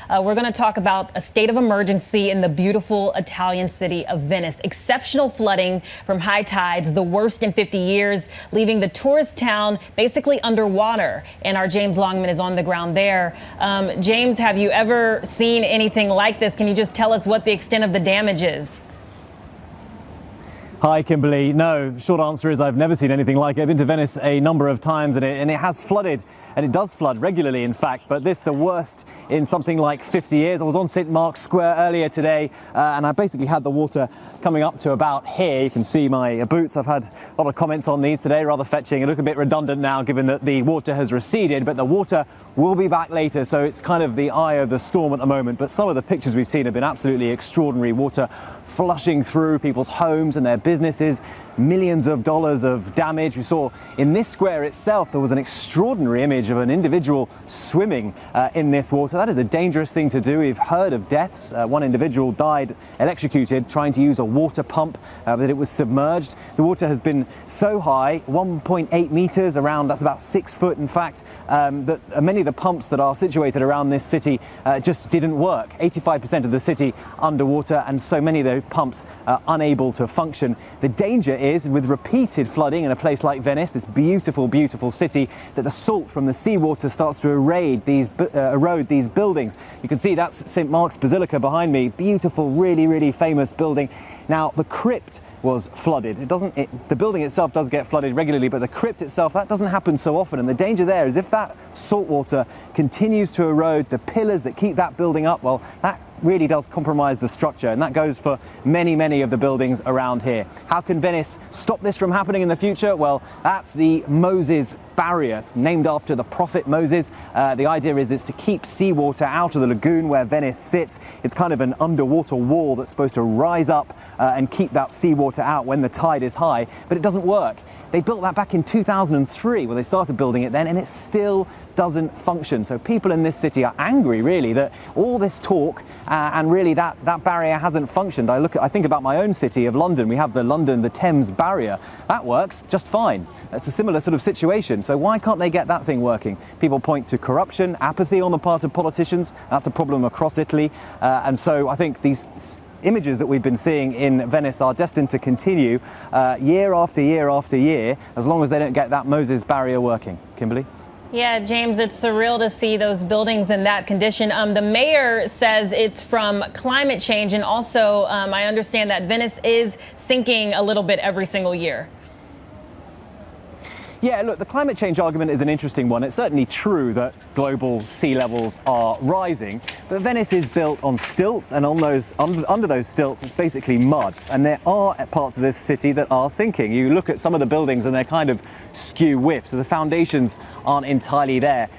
We're going to talk about a state of emergency in the beautiful Italian city of Venice. Exceptional flooding from high tides, the worst in 50 years, leaving the tourist town basically underwater. And our James Longman is on the ground there. James, have you ever seen anything like this? Can you just tell us what the extent of the damage is? Hi, Kimberly. No, short answer is I've never seen anything like it. I've been to Venice a number of times and it has flooded, and it does flood regularly, in fact, but this the worst in something like 50 years. I was on St. Mark's Square earlier today and I basically had the water coming up to about here. You can see my boots. I've had a lot of comments on these today, rather fetching. They look a bit redundant now given that the water has receded, but the water will be back later, so it's kind of the eye of the storm at the moment. But some of the pictures we've seen have been absolutely extraordinary. Water flushing through people's homes and their businesses, millions of dollars of damage. We saw in this square itself there was an extraordinary image of an individual swimming in this water. That is a dangerous thing to do. We've heard of deaths. One individual died electrocuted trying to use a water pump, but it was submerged. The water has been so high, 1.8 meters around, that's about 6 foot in fact, that many of the pumps that are situated around this city just didn't work. 85% of the city underwater, and so many of those pumps are unable to function. The danger is, with repeated flooding in a place like Venice, this beautiful, beautiful city, that the salt from the seawater starts to erode these buildings. You can see that's St. Mark's Basilica behind me. Beautiful, really, really famous building. Now, the crypt was flooded. The building itself does get flooded regularly, but the crypt itself, that doesn't happen so often. And the danger there is if that salt water continues to erode the pillars that keep that building up, well, that really does compromise the structure, and that goes for many, many of the buildings around here. How can Venice stop this from happening in the future? Well, that's the Moses Barrier. It's named after the prophet Moses. The idea is it's to keep seawater out of the lagoon where Venice sits. It's kind of an underwater wall that's supposed to rise up and keep that seawater out when the tide is high, but it doesn't work. They built that back in 2003, where they started building it then, and it still doesn't function. So people in this city are angry, really, that all this talk and really that barrier hasn't functioned. I think about my own city of London. We have the Thames barrier. That works just fine. It's a similar sort of situation. So why can't they get that thing working? People point to corruption, apathy on the part of politicians. That's a problem across Italy. And so I think these images that we've been seeing in Venice are destined to continue year after year after year, as long as they don't get that Moses Barrier working. Kimberly? Yeah, James, it's surreal to see those buildings in that condition. The mayor says it's from climate change, and also I understand that Venice is sinking a little bit every single year. Yeah, look, the climate change argument is an interesting one. It's certainly true that global sea levels are rising, but Venice is built on stilts, and on under those stilts it's basically mud, and there are parts of this city that are sinking. You look at some of the buildings and they're kind of skew whiff, so the foundations aren't entirely there.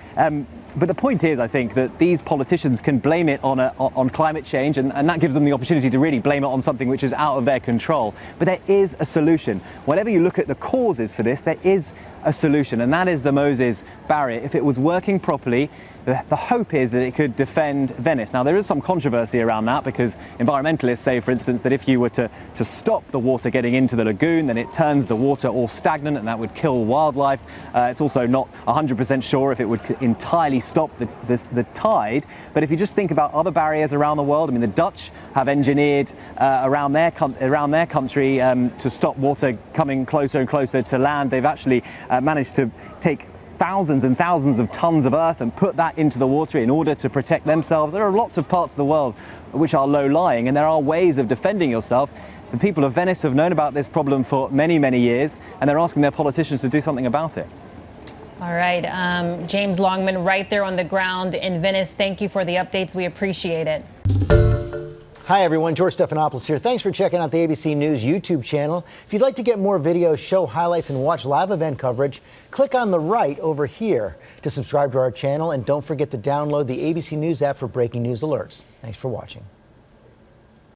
But the point is, I think, that these politicians can blame it on climate change, and that gives them the opportunity to really blame it on something which is out of their control. But there is a solution. Whenever you look at the causes for this, there is a solution, and that is the Moses Barrier. If it was working properly, the hope is that it could defend Venice. Now, there is some controversy around that, because environmentalists say, for instance, that if you were to stop the water getting into the lagoon, then it turns the water all stagnant, and that would kill wildlife. It's also not 100% sure if it would entirely stop the tide. But if you just think about other barriers around the world, I mean, the Dutch have engineered around their country to stop water coming closer and closer to land. They've actually managed to take thousands and thousands of tons of earth and put that into the water in order to protect themselves. There are lots of parts of the world which are low-lying, and there are ways of defending yourself. The people of Venice have known about this problem for many, many years, and they're asking their politicians to do something about it. All right, James Longman right there on the ground in Venice. Thank you for the updates. We appreciate it. Hi, everyone. George Stephanopoulos here. Thanks for checking out the ABC News YouTube channel. If you'd like to get more videos, show highlights, and watch live event coverage, click on the right over here to subscribe to our channel. And don't forget to download the ABC News app for breaking news alerts. Thanks for watching.